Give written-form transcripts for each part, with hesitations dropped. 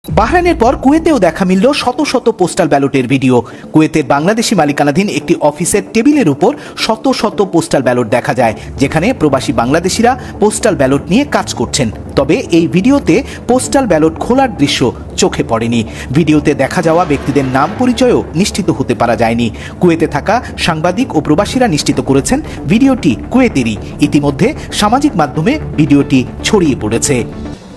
বাহরাইনের পর কুয়েতেও দেখা মিলল শত শত পোস্টাল ব্যালটের ভিডিও। কুয়েতের বাংলাদেশি মালিকানাধীন একটি অফিসের টেবিলের উপর শত শত পোস্টাল ব্যালট দেখা যায়, যেখানে প্রবাসী বাংলাদেশিরা পোস্টাল ব্যালট নিয়ে কাজ করছেন। তবে এই ভিডিওতে পোস্টাল ব্যালট খোলার দৃশ্য চোখে পড়েনি। ভিডিওতে দেখা যাওয়া ব্যক্তিদের নাম পরিচয়ও নিশ্চিত হতে পারা যায়নি। কুয়েতে থাকা সাংবাদিক ও প্রবাসীরা নিশ্চিত করেছেন ভিডিওটি কুয়েতেরই। ইতিমধ্যে সামাজিক মাধ্যমে ভিডিওটি ছড়িয়ে পড়েছে।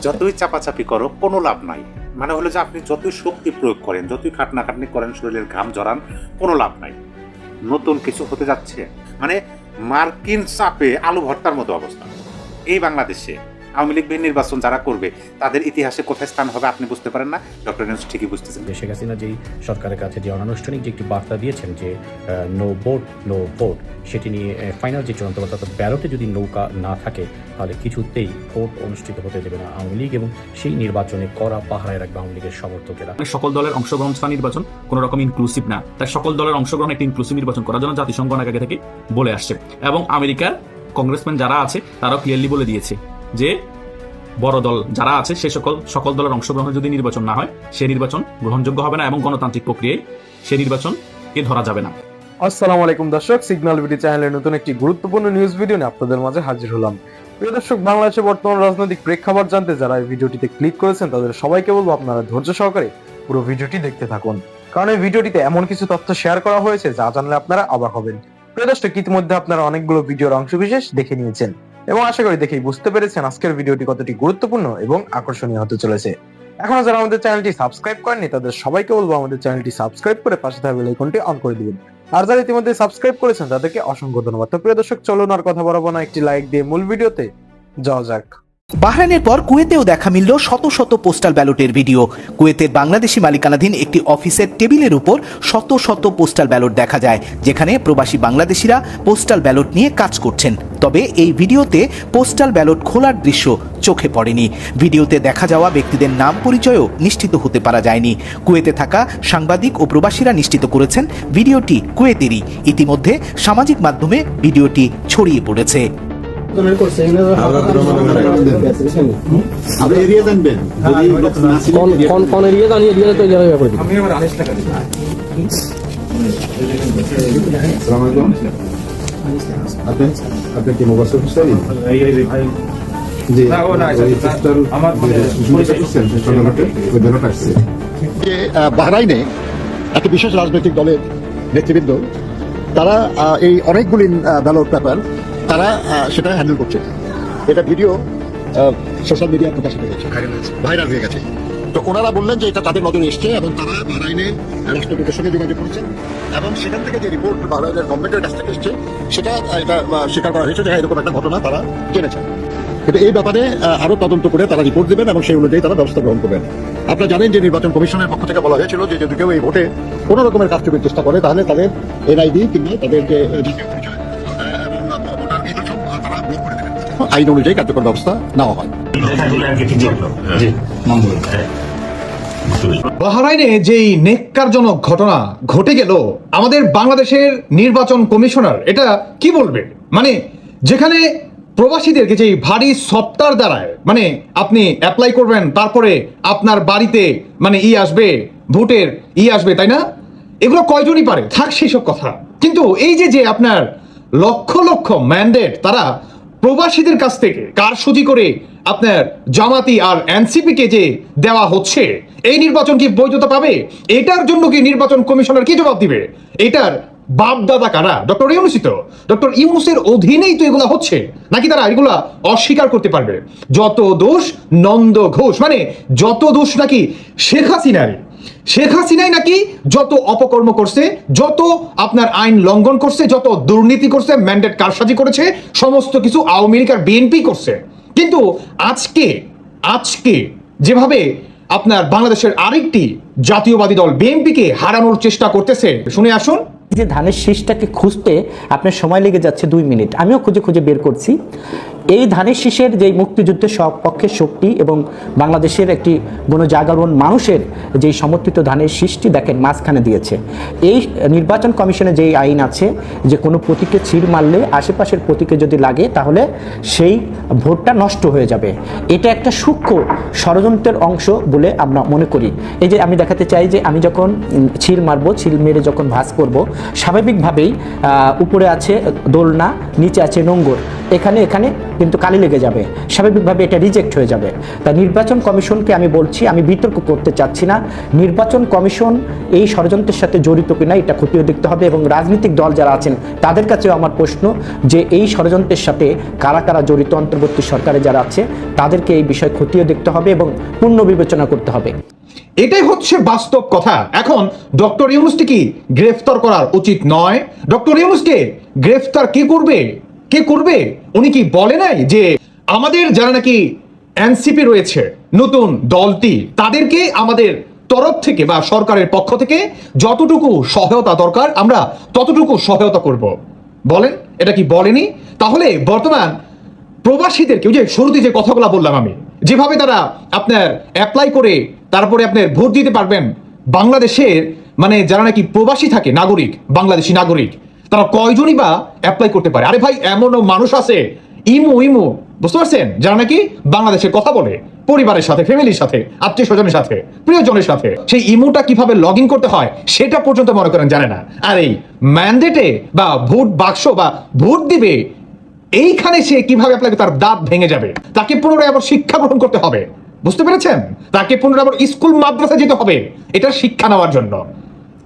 যতই চাপাচাপি করো কোনো লাভ নাই। মানে হলো যে আপনি যতই শক্তি প্রয়োগ করেন, যতই খাটনাখাটনি করেন, শরীরের ঘাম জড়ান, কোনো লাভ নাই। নতুন কিছু হতে যাচ্ছে, মানে মার্কিন চাপে আলু ভর্তার মতো অবস্থা। এই বাংলাদেশে আওয়ামী লীগ নির্বাচন যারা করবে তাদের ইতিহাসে কোথায় স্থান হবে আপনি বুঝতে পারেন না। ডক্টর ইউনূস ঠিকই বুঝতেছেন। শেখ হাসিনা যেই সরকারের কাছে যে অনানুষ্ঠানিক যে একটি বার্তা দিয়েছেন যে নো ভোট নো ভোট, সেটি নিয়ে ফাইনাল যে চূড়ান্ত বার্তা, অর্থাৎ ব্যালটে যদি নৌকা না থাকে তাহলে কিছুতেই ভোট অনুষ্ঠিত হতে দেবে না আওয়ামী লীগ, এবং সেই নির্বাচনে কড়া পাহারায় রাখবে আওয়ামী লীগের সমর্থকেরা। সকল দলের অংশগ্রহণ ছাড়া নির্বাচন কোনো রকম ইনক্লুসিভ না, তাই সকল দলের অংশগ্রহণ একটি ইনক্লুসিভ নির্বাচন করার জন্য জাতিসংঘ আগে থেকে বলে আসছে, এবং আমেরিকার কংগ্রেসম্যান যারা আছে তারাও ক্লিয়ারলি বলে দিয়েছে যে বড় দল যারা আছে সে সকল দলের অংশগ্রহণে যদি নির্বাচন না হয় সে নির্বাচন গ্রহণযোগ্য হবে না, এবং গণতান্ত্রিক প্রক্রিয়ায় সে নির্বাচনকে ধরা যাবে না। আসসালামু আলাইকুম দর্শক, সিগন্যাল ভিডিও চ্যানেলের নতুন একটি গুরুত্বপূর্ণ নিউজ ভিডিও নিয়ে আপনাদের মাঝে হাজির হলাম। প্রিয় দর্শক, বাংলাদেশের বর্তমান রাজনৈতিক প্রেক্ষাপট জানতে যারা এই ভিডিওটিতে ক্লিক করেছেন তাদের সবাইকে বলবো আপনারা ধৈর্য সহকারে পুরো ভিডিওটি দেখতে থাকুন, কারণ এই ভিডিওটিতে এমন কিছু তথ্য শেয়ার করা হয়েছে যা জানলে আপনারা অবাক হবেন। প্রিয় দর্শক, ইতিমধ্যে আপনারা অনেকগুলো ভিডিওর অংশবিশেষ দেখে নিয়েছেন এবং আশা করি দেখেই বুঝতে পেরেছেন আজকের ভিডিওটি কতটি গুরুত্বপূর্ণ এবং আকর্ষণীয় হতে চলেছে। এখনো যারা আমাদের চ্যানেলটি সাবস্ক্রাইব করেননি তাদের সবাইকে বলবো আমাদের চ্যানেলটি সাবস্ক্রাইব করে পাশে থাকা বেল আইকনটি অন করে দিবেন, আর যারা ইতিমধ্যে সাবস্ক্রাইব করেছেন তাদেরকে অসংখ্য ধন্যবাদ। তো প্রিয় দর্শক, চলুন আর কথা বাড়াবো না, একটি লাইক দিয়ে মূল ভিডিওতে যাওয়া যাক। বাহরাইনের পর কুয়েতেও দেখা মিলল শত শত পোস্টাল ব্যালটের ভিডিও। কুয়েতের বাংলাদেশি মালিকানাধীন একটি অফিসের টেবিলের উপর শত শত পোস্টাল ব্যালট দেখা যায়, যেখানে প্রবাসী বাংলাদেশিরা পোস্টাল ব্যালট নিয়ে কাজ করছেন। তবে এই ভিডিওতে পোস্টাল ব্যালট খোলার দৃশ্য চোখে পড়েনি। ভিডিওতে দেখা যাওয়া ব্যক্তিদের নাম পরিচয়ও নিশ্চিত হতে পারা যায়নি। কুয়েতে থাকা সাংবাদিক ও প্রবাসীরা নিশ্চিত করেছেন ভিডিওটি কুয়েতেরই। ইতিমধ্যে সামাজিক মাধ্যমে ভিডিওটি ছড়িয়ে পড়েছে। বাহরাইনে একটা বিশেষ রাজনৈতিক দলের নেতৃবৃন্দ তারা এই অনেকগুলি ব্যালট পেপার তারা সেটা হ্যান্ডেল করছে। এটা ভিডিও সোশ্যাল মিডিয়া প্রকাশিত হয়েছে, ভাইরাল হয়ে গেছে। তো ওনারা বললেন যে এটা তাদের নজরে এসছে এবং তারা বাহরাইনে রাষ্ট্রদূতের সঙ্গে যোগাযোগ করেছেন, এবং সেখান থেকে যে রিপোর্ট বাহরাইনের গভর্নমেন্টের কাছ থেকে এসছে সেটা এটা স্বীকার করা হয়েছে যে এরকম একটা ঘটনা তারা জেনেছেন। কিন্তু এই ব্যাপারে আরো তদন্ত করে তারা রিপোর্ট দেবেন এবং সেই অনুযায়ী তারা ব্যবস্থা গ্রহণ করবেন। আপনারা জানেন যে নির্বাচন কমিশনের পক্ষ থেকে বলা হয়েছিল যে যদি কেউ এই ভোটে কোনো রকমের কারচুপির চেষ্টা করে তাহলে তাদের এনআইডি কিংবা তাদের যে জাতীয় পরিচয় আইন অনুযায়ী কার্যকর ব্যবস্থা নেওয়া হয়। বাহরাইনে যেই নেক্কারজনক ঘটনা ঘটে গেল, আমাদের বাংলাদেশের নির্বাচন কমিশনার এটা কি বলবে? মানে যেখানে প্রবাসীদেরকে যে ভারী সফটওয়্যার দ্বারায়, মানে আপনি অ্যাপ্লাই করবেন তারপরে আপনার বাড়িতে মানে আসবে, ভোটের আসবে, তাই না? এগুলো কয়জনই পারে, থাক সেই সব কথা। কিন্তু এই যে আপনার লক্ষ লক্ষ ম্যান্ডেট তারা প্রবাসীদের কাছ থেকে কারসাজি করে আপনার জামাতি আর এনসিপি কে যে দেওয়া হচ্ছে, এই নির্বাচন কি বৈধতা পাবে? এটার জন্য কি নির্বাচন কমিশনার কি জবাব দিবে? এটার বাপ দাদা কারা? ডক্টর ইউনূস। ডক্টর ইউনূসের অধীনেই তো এগুলা হচ্ছে, নাকি তারা এগুলা অস্বীকার করতে পারবে? যত দোষ নন্দ ঘোষ, মানে যত দোষ নাকি শেখ হাসিনাই নাকি যত অপকর্ম করছে, যত আপনার আইন লঙ্ঘন করছে, যত দুর্নীতি করছে, ম্যান্ডেট কারসাজি করেছে, সমস্ত কিছু আওয়ামী লীগ আর বিএনপি করছে। কিন্তু আজকে যেভাবে আপনার বাংলাদেশের আরেকটি জাতীয়বাদী দল বিএনপিকে হারানোর চেষ্টা করতেছে, শুনে আসুন। যে ধানের শীষটাকে খুঁজতে আপনার সময় লেগে যাচ্ছে 2 মিনিট, আমিও খুঁজে খুঁজে বের করছি। এই ধানের শীষের যে মুক্তিযুদ্ধের সপক্ষের শক্তি এবং বাংলাদেশের একটি গণজাগরণ মানুষের যে সমর্থিত ধানের শীষটি দেখেন মাঝখানে দিয়েছে। এই নির্বাচন কমিশনে যেই আইন আছে যে কোনো প্রতীকে ছিঁড় মারলে আশেপাশের প্রতীকে যদি লাগে তাহলে সেই ভোটটা নষ্ট হয়ে যাবে। এটা একটা সূক্ষ্ম ষড়যন্ত্রের অংশ বলে আমরা মনে করি। এই যে আমি দেখাতে চাই যে আমি যখন ছিঁড় মারবো, ছিঁড় মেরে যখন ভাঁজ করব, স্বাভাবিকভাবেই উপরে আছে দোলনা, নিচে আছে নোঙ্গর, এখানে কিন্তু কালি লেগে যাবে, স্বাভাবিকভাবে এটা রিজেক্ট হয়ে যাবে। তা নির্বাচন কমিশনকে আমি বলছি, আমি বিতর্ক করতে চাচ্ছি না, নির্বাচন কমিশন এই ষড়যন্ত্রের সাথে জড়িত কিনা এটা খতিয়ে দেখতে হবে এবং রাজনৈতিক দল যারা আছেন তাদের কাছেও আমার প্রশ্ন যে এই ষড়যন্ত্রের সাথে কারা কারা জড়িত, অন্তর্বর্তী সরকারে যারা আছে তাদেরকে এই বিষয় খতিয়ে দেখতে হবে এবং পূর্ণ বিবেচনা করতে হবে। এটাই হচ্ছে বাস্তব কথা। এখন ডক্টর ইউনূসকে কি গ্রেফতার করার উচিত নয়? ডক্টর ইউনূসকে গ্রেফতার কে করবে? উনি কি বলে নাই যে আমাদের যারা নাকি এনসিপি রয়েছে নতুন দলটি, তাদেরকে আমাদের তরফ থেকে বা সরকারের পক্ষ থেকে যতটুকু সহায়তা দরকার আমরা ততটুকু সহায়তা করব? বলেন, এটা কি বলেনি? তাহলে বর্তমান প্রবাসীদেরকে, যে শুরুতে যে কথাগুলো বললাম আমি, যেভাবে তারা আপনার অ্যাপ্লাই করে তারপরে আপনার ভোট দিতে পারবেন, বাংলাদেশের মানে যারা নাকি প্রবাসী থাকে, নাগরিক, বাংলাদেশি নাগরিক, তারা কয়জনই বা অ্যাপ্লাই করতে পারে? আরে ভাই, এমনও মানুষ আছে ইমু বুঝতে পারছেন, যারা নাকি বাংলাদেশে কথা বলে পরিবারের সাথে, ফ্যামিলির সাথে, আত্মীয় স্বজনের সাথে, প্রিয়জনের সাথে, সেই ইমুটা কিভাবে লগ ইন করতে হয় সেটা পর্যন্ত মনে করেন জানে না। আর এই ম্যান্ডেটে বা ভোট বাক্স বা ভোট দিবে, এইখানে সে কিভাবে অ্যাপ্লাই করে, তার দাঁত ভেঙে যাবে, তাকে পুনরায় আবার শিক্ষা গ্রহণ করতে হবে, বুঝতে পেরেছেন? তাকে পুনরায় আবার স্কুল মাদ্রাসা যেতে হবে এটার শিক্ষা নেওয়ার জন্য।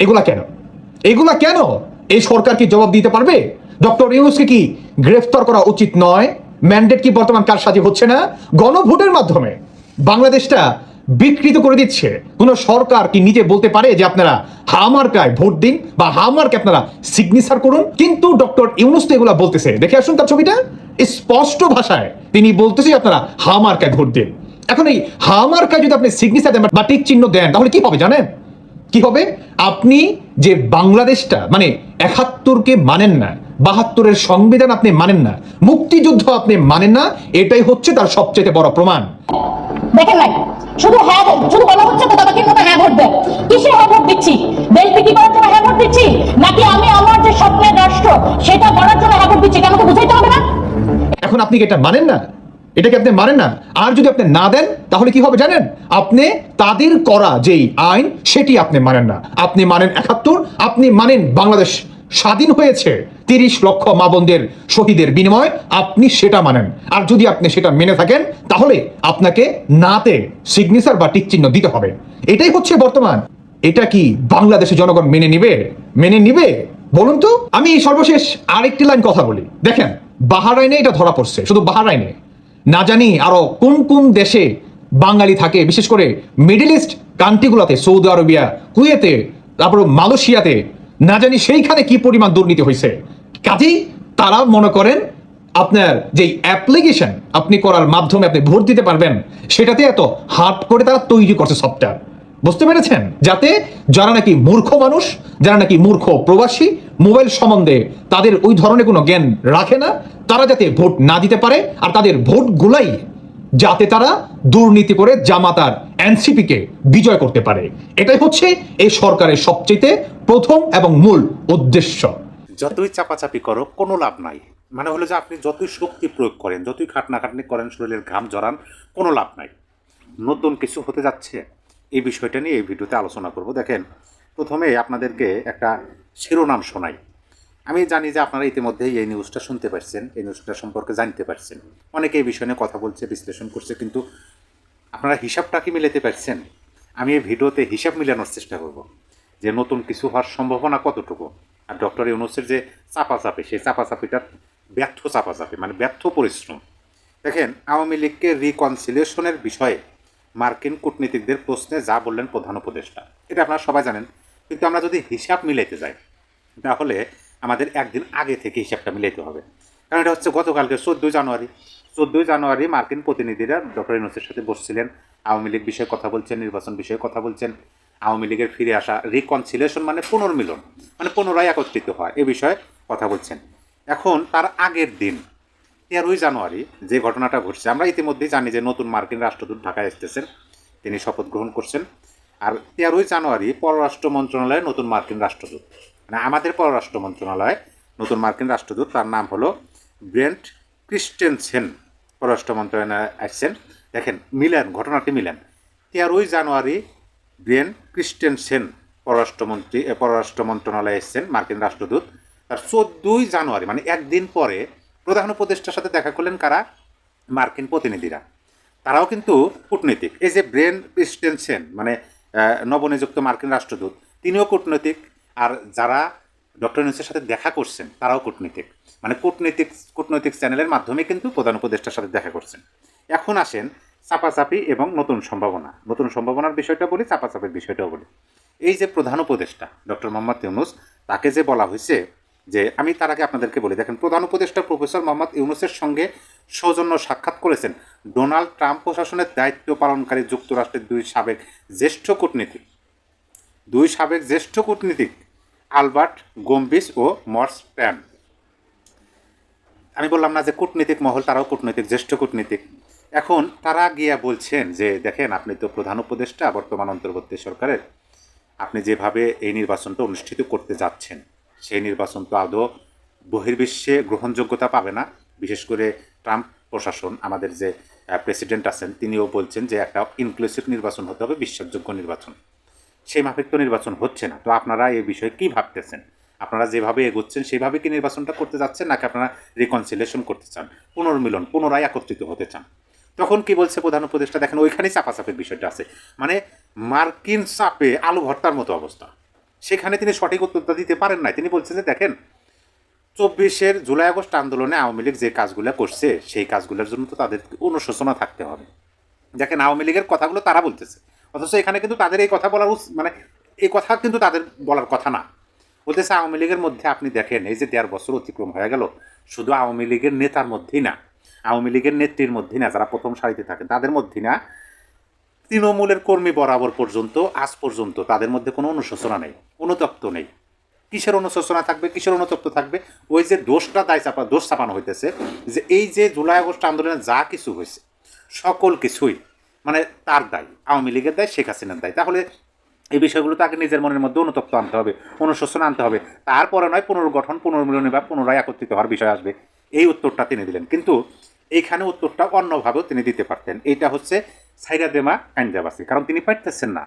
এগুলা কেন? এই সরকার কি জবাব দিতে পারবে? ডক্টর ইউনূসকে কি গ্রেফতার করা উচিত নয়? ম্যান্ডেট কি বর্তমান কারসাজি হচ্ছে না? গণভোটের মাধ্যমে বাংলাদেশটা বিকৃত করে দিচ্ছে। কোন সরকার কি নিজে বলতে পারে যে আপনারা হামার্কায় ভোট দিন বা হামার্কে আপনারা সিগনেচার করুন? কিন্তু ডক্টর ইউনূস তো এগুলা বলতেছে। দেখে আসুন তার ছবিটা, স্পষ্ট ভাষায় তিনি বলতেছে আপনারা হামার্কায় ভোট দিন। এখন এই হামার্কায় যদি আপনি সিগনেচার দেন বা টিক চিহ্ন দেন, তাহলে কি হবে জানেন? কি হবে? আপনি যে বাংলাদেশটা মানে ৭১কে মানেন না, ৭২-এর সংবিধান আপনি মানেন না, মুক্তিযুদ্ধ আপনি মানেন না, এটাই হচ্ছে তার সবচেয়ে বড় প্রমাণ। দেখেন নাই, শুধু শুধু বলা হচ্ছে তো দাদাকে মতো হ্যাঁ ভোট দেন। কিসে হ্যাঁ ভোট দিচ্ছি? দেশ বিক্রি করার জন্য হ্যাঁ ভোট দিচ্ছি, নাকি আমি আমার যে স্বপ্নের রাষ্ট্র সেটা গড়ার জন্য হ্যাঁ ভোট দিচ্ছি? এটা আমাকে বুঝাইতে হবে না? এখন আপনি কি এটা মানেন না? এটাকে আপনি মানেন না? আর যদি আপনি না দেন তাহলে কি হবে জানেন? আপনি তাদের করা যেই আইন সেটি আপনি মানেন না। আপনি মানেন ৭১, আপনি মানেন বাংলাদেশ স্বাধীন হয়েছে ৩০ লক্ষ মা বোনদের শহীদের বিনিময়, আপনি সেটা মানেন। আর যদি আপনি সেটা মেনে থাকেন তাহলে আপনাকে নাতে সিগনেচার বা টিক চিহ্ন দিতে হবে। এটাই হচ্ছে বর্তমান। এটা কি বাংলাদেশের জনগণ মেনে নিবে বলুন তো? আমি সর্বশেষ আরেকটি লাইন কথা বলি। দেখেন, বাহরাইনে এটা ধরা পড়ছে, শুধু বাহরাইনে না, জানি আরো কোন কোন দেশে বাঙালি থাকে, বিশেষ করে মিডল ইস্ট কান্ট্রিগুলোতে, সৌদি আরবিয়া, কুয়েতে, তারপর মালয়েশিয়াতে, না জানি সেইখানে কি পরিমাণ দুর্নীতি হয়েছে। কাজেই তারা মনে করেন আপনার যে অ্যাপ্লিকেশন আপনি করার মাধ্যমে আপনি ভোট দিতে পারবেন, সেটাতে এত হার্ড করে তারা তৈরি করছে সফটওয়্যার, বুঝতে পেরেছেন? যাতে যারা নাকি মূর্খ মানুষ, যারা নাকি মূর্খ প্রবাসী, মোবাইল সম্বন্ধে তাদের ওই ধরনের কোনো জ্ঞান রাখে না, তারা যাতে ভোট না দিতে পারে, আর তাদের ভোটগুলাই যাতে তারা দুর্নীতি করে জামাত আর এনসিপিকে বিজয় করতে পারে। এটাই হচ্ছে এই সরকারের সবচেয়ে প্রথম এবং মূল উদ্দেশ্য। যতই চাপাচাপি করো কোনো লাভ নাই। মানে হলো যে আপনি যতই শক্তি প্রয়োগ করেন, যতই খাটনাখাটনি করেন, শরীরের ঘাম জড়ান, কোনো লাভ নাই। নতুন কিছু হতে যাচ্ছে, এই বিষয়টা নিয়ে এই ভিডিওতে আলোচনা করব। দেখেন, প্রথমে আপনাদেরকে একটা শিরোনাম শোনাই। আমি জানি যে আপনারা ইতিমধ্যেই এই নিউজটা শুনতে পারছেন, এই নিউজটা সম্পর্কে জানতে পারছেন, অনেকে এই বিষয় নিয়ে কথা বলছে, বিশ্লেষণ করছে, কিন্তু আপনারা হিসাবটা কি মিলাতে পারছেন? আমি এই ভিডিওতে হিসাব মিলানোর চেষ্টা করব যে নতুন কিছু হওয়ার সম্ভাবনা কতটুকু। আর ডক্টর ইউনূসের যে চাপাচাপি, সেই চাপাচাপিটা ব্যর্থ চাপাচাপি, মানে ব্যর্থ পরিশ্রম। দেখেন, আওয়ামী লীগকে রিকনসিলিয়েশনের বিষয়ে মার্কিন কূটনীতিকদের প্রশ্নে যা বললেন প্রধান উপদেষ্টা, এটা আপনারা সবাই জানেন। কিন্তু আমরা যদি হিসাব মিলাইতে যাই তাহলে আমাদের একদিন আগে থেকে হিসাবটা মিলাইতে হবে। কারণ এটা হচ্ছে গতকালকে 14 জানুয়ারি মার্কিন প্রতিনিধিরা ডক্টর ইউনূসের সাথে বসছিলেন, আওয়ামী লীগ বিষয়ে কথা বলছেন, নির্বাচন বিষয়ে কথা বলছেন, আওয়ামী লীগের ফিরে আসা, রিকনসিলিয়েশন মানে পুনর্মিলন, মানে পুনরায় একত্রিত হয়, এ বিষয়ে কথা বলছেন। এখন তার আগের দিন 13ই জানুয়ারি যে ঘটনাটা ঘটছে, আমরা ইতিমধ্যেই জানি যে নতুন মার্কিন রাষ্ট্রদূত ঢাকায় এসেছেন, তিনি শপথ গ্রহণ করছেন। আর 13ই জানুয়ারি পররাষ্ট্র মন্ত্রণালয়ে নতুন মার্কিন রাষ্ট্রদূত, মানে আমাদের পররাষ্ট্র মন্ত্রণালয়ে নতুন মার্কিন রাষ্ট্রদূত, তার নাম হলো ব্রেন্ট ক্রিস্টেনসেন, পররাষ্ট্র মন্ত্রণালয়ে আসছেন। দেখেন মিলেন, ঘটনাটি মিলেন। 13ই জানুয়ারি ব্রেন্ট ক্রিস্টেনসেন পররাষ্ট্র মন্ত্রণালয়ে এসছেন মার্কিন রাষ্ট্রদূত। তার 14ই জানুয়ারি মানে একদিন পরে প্রধান উপদেষ্টার সাথে দেখা করলেন কারা? মার্কিন প্রতিনিধিরা, তারাও কিন্তু কূটনৈতিক। এই যে ব্রেন্ট ক্রিস্টেনসেন মানে নবনিযুক্ত মার্কিন রাষ্ট্রদূত, তিনিও কূটনৈতিক, আর যারা ডক্টর ইউনূসের সাথে দেখা করছেন তারাও কূটনৈতিক। মানে কূটনৈতিক চ্যানেলের মাধ্যমে কিন্তু প্রধান উপদেষ্টার সাথে দেখা করছেন। এখন আসেন চাপাচাপি এবং নতুন সম্ভাবনার বিষয়টা বলি, চাপাচাপির বিষয়টাও বলি। এই যে প্রধান উপদেষ্টা ডক্টর মোহাম্মদ ইউনূস, তাকে যে বলা হয়েছে যে, আমি তার আগে আপনাদেরকে বলি, দেখেন প্রধান উপদেষ্টা প্রফেসর মোহাম্মদ ইউনূসের সঙ্গে সৌজন্য সাক্ষাৎ করেছেন ডোনাল্ড ট্রাম্প প্রশাসনের দায়িত্ব পালনকারী যুক্তরাষ্ট্রের দুই সাবেক জ্যেষ্ঠ কূটনীতিক আলবার্ট গোম্বিস ও মর্স প্যান। আমি বললাম না যে কূটনীতিক মহল, তারাও কূটনৈতিক, জ্যেষ্ঠ কূটনীতিক। এখন তারা গিয়া বলছেন যে, দেখেন আপনি তো প্রধান উপদেষ্টা বর্তমান অন্তর্বর্তী সরকারের, আপনি যেভাবে এই নির্বাচনটা অনুষ্ঠিত করতে যাচ্ছেন, সেই নির্বাচন তো আদৌ বহির্বিশ্বে গ্রহণযোগ্যতা পাবে না। বিশেষ করে ট্রাম্প প্রশাসন, আমাদের যে প্রেসিডেন্ট আছেন, তিনিও বলছেন যে একটা ইনক্লুসিভ নির্বাচন হতে হবে, বিশ্বাসযোগ্য নির্বাচন। সেই মাফিক তো নির্বাচন হচ্ছে না। তো আপনারা এই বিষয়ে কী ভাবতেছেন? আপনারা যেভাবে এগোচ্ছেন সেইভাবে কি নির্বাচনটা করতে যাচ্ছেন, নাকি আপনারা রিকনসিলিয়েশন করতে চান, পুনর্মিলন, পুনরায় একত্রিত হতে চান? তখন কি বলছে প্রধান উপদেষ্টা? দেখেন ওইখানেই চাপাচাপের বিষয়টা আছে। মানে মার্কিন চাপে আলু ভর্তার মতো অবস্থা। সেখানে তিনি সঠিক উত্তরটা দিতে পারেন নাই। তিনি বলছেন যে, দেখেন 24 জুলাই আগস্ট আন্দোলনে আওয়ামী লীগ যে কাজগুলো করছে, সেই কাজগুলোর জন্য তো তাদের অনুশোচনা থাকতে হবে। দেখেন আওয়ামী লীগের কথাগুলো তারা বলতেছে, অথচ এখানে কিন্তু তাদের এই কথা বলার মানে এই কথা কিন্তু তাদের বলার কথা না। বলতেছে আওয়ামী লীগের মধ্যে আপনি দেখেন, এই যে 1.5 বছর অতিক্রম হয়ে গেল, শুধু আওয়ামী লীগের নেতার মধ্যেই না, আওয়ামী লীগের নেত্রীর মধ্যেই না, যারা প্রথম সারিতে থাকেন তাদের মধ্যেই না, তৃণমূলের কর্মী বরাবর পর্যন্ত আজ পর্যন্ত তাদের মধ্যে কোনো অনুশোচনা নেই, অনুতপ্ত নেই। কিসের অনুশোচনা থাকবে, কিসের অনুতপ্ত থাকবে? ওই যে দোষ চাপানো হইতেছে যে এই যে জুলাই আগস্ট আন্দোলনে যা কিছু হয়েছে, সকল কিছুই মানে তার দায়, আওয়ামী লীগের দায়, শেখ হাসিনার দায়। তাহলে এই বিষয়গুলো তাকে নিজের মনের মধ্যে অনুতপ্ত আনতে হবে, অনুশোচনা আনতে হবে। তারপরে নয় পুনর্গঠন, পুনর্মিলনী বা পুনরায় একত্রিত হওয়ার বিষয় আসবে। এই উত্তরটা তিনি দিলেন, কিন্তু এইখানে উত্তরটা অন্যভাবেও তিনি দিতে পারতেন। এইটা হচ্ছে সাইরা দেমা কাইন্দাবাসী, কারণ তিনি পারতেছেন না।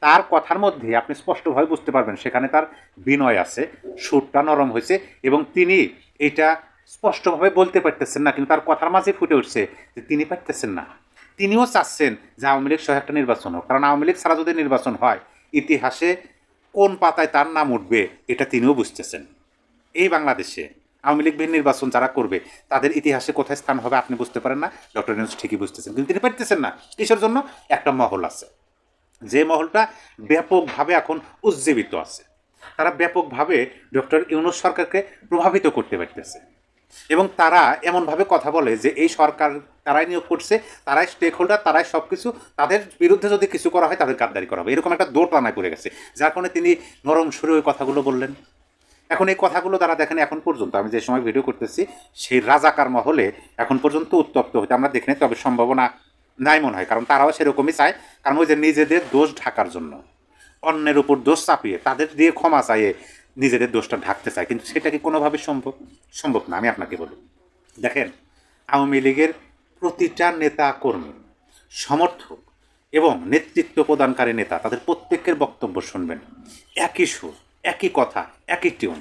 তার কথার মধ্যে আপনি স্পষ্টভাবে বুঝতে পারবেন সেখানে তার বিনয় আছে, সুরটা নরম হয়েছে, এবং তিনি এটা স্পষ্টভাবে বলতে পারতেছেন না, কিন্তু তার কথার মাঝে ফুটে উঠছে যে তিনি পারতেছেন না। তিনিও চাচ্ছেন যে আওয়ামী লীগ সহ একটা নির্বাচন হোক, কারণ আওয়ামী লীগ ছাড়া যদি নির্বাচন হয় ইতিহাসে কোন পাতায় তার নাম উঠবে এটা তিনিও বুঝতেছেন। এই বাংলাদেশে আওয়ামী লীগ বিহীন নির্বাচন যারা করবে তাদের ইতিহাসে কোথায় স্থান হবে আপনি বুঝতে পারেন না, ডক্টর ইউনূস ঠিকই বুঝতেছেন, কিন্তু তিনি পারতেছেন না। কিসের জন্য? একটা মহল আছে, যে মহলটা ব্যাপকভাবে এখন উজ্জীবিত আছে। তারা ব্যাপকভাবে ডক্টর ইউনূস সরকারকে প্রভাবিত করতে পারতেছে, এবং তারা এমনভাবে কথা বলে যে এই সরকার তারাই নিয়োগ করছে, তারাই স্টেক হোল্ডার, তারাই সব কিছু, তাদের বিরুদ্ধে যদি কিছু করা হয় তাদের গাদ্দারি করা হবে, এরকম একটা দোটানায় পড়ে গেছে, যার কারণে তিনি নরম সুরে ওই কথাগুলো বললেন। এখন এই কথাগুলো তারা দেখেন এখন পর্যন্ত, আমি যে সময় ভিডিও করতেছি, সেই রাজাকার মহলে এখন পর্যন্ত উত্তপ্ত হতে আমরা দেখিনি, তবে সম্ভাবনা নাই মনে হয়, কারণ তারাও সেরকমই চায়। কারণ ওই যে নিজেদের দোষ ঢাকার জন্য অন্যের উপর দোষ চাপিয়ে তাদের দিয়ে ক্ষমা চাইয়ে নিজেদের দোষটা ঢাকতে চায়, কিন্তু সেটা কি কোনোভাবে সম্ভব না। আমি আপনাকে বলি, দেখেন আওয়ামী লীগের প্রতিটা নেতা কর্মী, সমর্থক এবং নেতৃত্ব প্রদানকারী নেতা, তাদের প্রত্যেকের বক্তব্য শুনবেন, একই সুর, একই কথা, একই টিউন,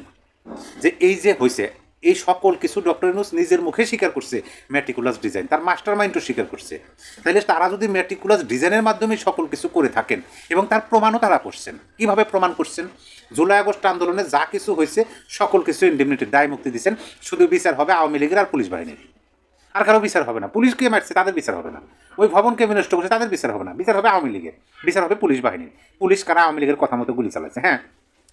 যে এই যে হয়েছে এই সকল কিছু ডক্টর ইউনূস নিজের মুখে স্বীকার করছে। ম্যাটিকুলাস ডিজাইন, তার মাস্টার মাইন্ডও স্বীকার করছে। তাহলে তারা যদি ম্যাটিকুলাস ডিজাইনের মাধ্যমে সকল কিছু করে থাকেন, এবং তার প্রমাণও তারা করছেন, কিভাবে প্রমাণ করছেন? জুলাই আগস্ট আন্দোলনে যা কিছু হয়েছে সকল কিছু ইন্ডিমনিটি, দায় মুক্তি দিচ্ছেন, শুধু বিচার হবে আওয়ামী লীগের আর পুলিশ বাহিনীর, আর কারো বিচার হবে না। পুলিশকে মারছে তাদের বিচার হবে না, ওই ভবনকে বিনষ্ট করছে তাদের বিচার হবে না, বিচার হবে আওয়ামী লীগের, বিচার হবে পুলিশ বাহিনীর। পুলিশ কারা? আওয়ামী লীগের কথা মতো গুলি চালাচ্ছে। হ্যাঁ,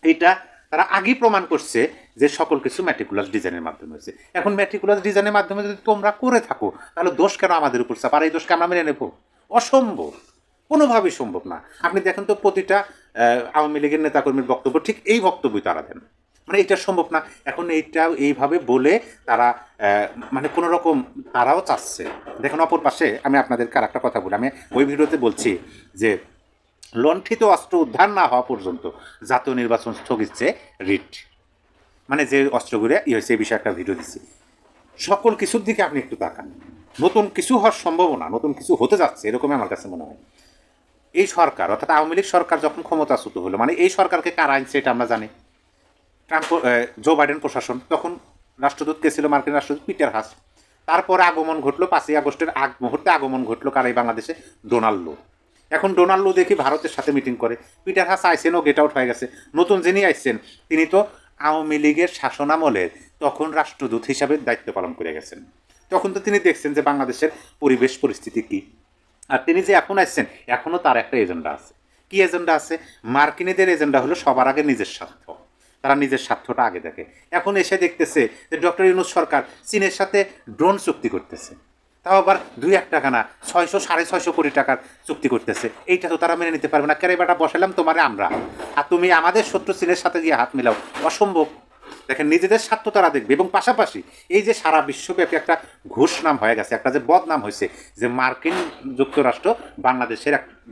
এইটা তারা আগেই প্রমাণ করছে যে সকল কিছু ম্যাটিকুলাস ডিজাইনের মাধ্যমে হয়েছে। এখন ম্যাটিকুলাস ডিজাইনের মাধ্যমে যদি তোমরা করে থাকো, তাহলে দোষ কেন আমাদের উপর চাপ? আর এই দোষকে আমরা মেনে নেব? অসম্ভব, কোনোভাবেই সম্ভব না। আপনি দেখেন তো প্রতিটা আওয়ামী লীগের নেতাকর্মীর বক্তব্য ঠিক এই বক্তব্যই তারা দেন, মানে এটা সম্ভব না। এখন এইটা এইভাবে বলে তারা মানে কোনো রকম তারাও চাচ্ছে। দেখুন অপর পাশে আমি আপনাদেরকে আর একটা কথা বলি, আমি ওই ভিডিওতে বলছি যে লণ্ঠিত অস্ত্র উদ্ধার না হওয়া পর্যন্ত জাতীয় নির্বাচন স্থগিত চেয়ে রিট, মানে যে অস্ত্রগুলো হয়েছে এই বিষয়ে একটা ভিডিও দিচ্ছি। সকল কিছুর দিকে আপনি একটু তাকান, নতুন কিছু হওয়ার সম্ভাবনা, নতুন কিছু হতে যাচ্ছে এরকমই আমার কাছে মনে হয়। এই সরকার অর্থাৎ আওয়ামী লীগ সরকার যখন ক্ষমতাচ্যুত হলো, মানে এই সরকারকে কারা আনছে এটা আমরা জানি। ট্রাম্প, জো বাইডেন প্রশাসন, তখন রাষ্ট্রদূত কে ছিল? মার্কিন রাষ্ট্রদূত পিটার হাস। তারপরে আগমন ঘটলো 5ই আগস্টের আগ মুহূর্তে আগমন ঘটলো কার? এই বাংলাদেশে ডোনাল্ড লো। এখন ডোনাল্ড লো দেখি ভারতের সাথে মিটিং করে, পিটার হাস আইসেন ও গেট আউট হয়ে গেছে। নতুন যিনি আইসেন তিনি তো আওয়ামী লীগের শাসনামলের তখন রাষ্ট্রদূত হিসাবে দায়িত্ব পালন করে গেছেন। তখন তো তিনি দেখছেন যে বাংলাদেশের পরিবেশ পরিস্থিতি কী। আর তিনি যে এখন আসছেন, এখনও তার একটা এজেন্ডা আছে। কি এজেন্ডা আছে? মার্কিনীদের এজেন্ডা হলো সবার আগে নিজের স্বার্থ, তারা নিজের স্বার্থটা আগে দেখে। এখন এসে দেখতেছে যে ডক্টর ইউনূস সরকার চীনের সাথে ড্রোন চুক্তি করতেছে, তাও আবার 2-1 টাকা না, 600-650 কোটি টাকার চুক্তি করতেছে। এইটা তো তারা মেনে নিতে পারবে না। কেরে বেটা বসালাম তোমারে আমরা, আর তুমি আমাদের শত্রু চীনের সাথে গিয়ে হাত মিলাও, অসম্ভব। দেখেন নিজেদের স্বার্থ তারা দেখবে। এবং পাশাপাশি এই যে সারা বিশ্বব্যাপী একটা ঘুষ নাম হয়ে গেছে, একটা যে বদনাম হয়েছে যে মার্কিন যুক্তরাষ্ট্র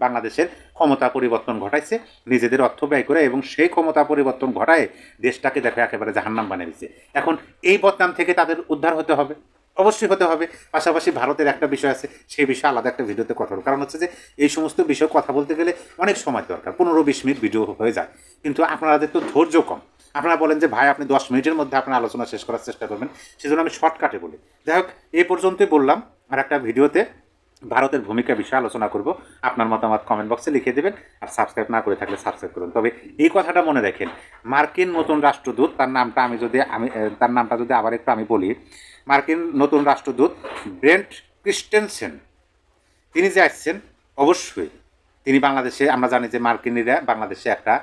বাংলাদেশের ক্ষমতা পরিবর্তন ঘটাইছে নিজেদের অর্থ ব্যয় করে, এবং সেই ক্ষমতা পরিবর্তন ঘটায় দেশটাকে দেখে একেবারে জাহান্নাম বানিয়ে দিচ্ছে। এখন এই বদনাম থেকে তাদের উদ্ধার হতে হবে, অবশ্যই হতে হবে। পাশাপাশি ভারতের একটা বিষয় আছে, সেই বিষয়ে আলাদা একটা ভিডিওতে কথা বলব। কারণ হচ্ছে যে এই সমস্ত বিষয়ে কথা বলতে গেলে অনেক সময় দরকার, 15-20 মিনিট ভিডিও হয়ে যায়, কিন্তু আপনাদের তো ধৈর্য কম। আপনারা বলেন যে ভাই আপনি 10 মিনিটের মধ্যে আপনার আলোচনা শেষ করার চেষ্টা করবেন, সেজন্য আমি শর্টকাটে বলি। যাই হোক, এই পর্যন্তই বললাম। আর একটা ভিডিওতে ভারতের ভূমিকা বিষয়ে আলোচনা করব। আপনার মতামত কমেন্ট বক্সে লিখে দেবেন, আর সাবস্ক্রাইব না করে থাকলে সাবস্ক্রাইব করুন। তবে এই কথাটা মনে রাখেন, মার্কিন নতুন রাষ্ট্রদূত, তার নামটা যদি আবার একটু আমি বলি, মার্কিন নতুন রাষ্ট্রদূত ব্রেন্ট ক্রিস্টেনসেন, তিনি যে আসছেন অবশ্যই তিনি বাংলাদেশে, আমরা জানি যে মার্কিনীরা বাংলাদেশে একটা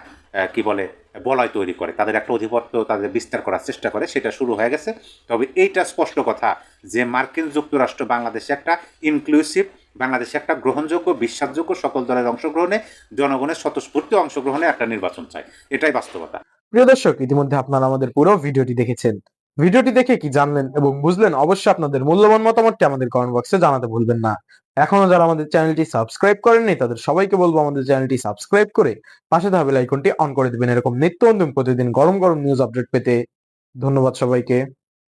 কি বলে বলয় তৈরি করে, তাদের একটা আধিপত্য তাদের বিস্তার করার চেষ্টা করে, সেটা শুরু হয়ে গেছে। তবে এইটা স্পষ্ট কথা যে মার্কিন যুক্তরাষ্ট্র বাংলাদেশে একটা ইনক্লুসিভ, বাংলাদেশে একটা গ্রহণযোগ্য, বিশ্বাসযোগ্য, সকল দলের অংশগ্রহণে, জনগণের স্বতঃস্ফূর্ত অংশগ্রহণে একটা নির্বাচন চাই। এটাই বাস্তবতা। প্রিয় দর্শক, ইতিমধ্যে আপনারা আমাদের পুরো ভিডিওটি দেখেছেন। ভিডিওটি দেখে কি জানলেন এবং বুঝলেন, অবশ্যই আপনাদের মূল্যবান মতামতটি আমাদের কমেন্ট বক্সে জানাতে ভুলবেন না। এখনো যারা আমাদের চ্যানেলটি সাবস্ক্রাইব করেননি তাদের সবাইকে বলবো আমাদের চ্যানেলটি সাবস্ক্রাইব করে পাশে থাকা বেল আইকনটি অন করে দিবেন, এরকম নিত্য নতুন প্রতিদিন গরম গরম নিউজ আপডেট পেতে। ধন্যবাদ সবাইকে।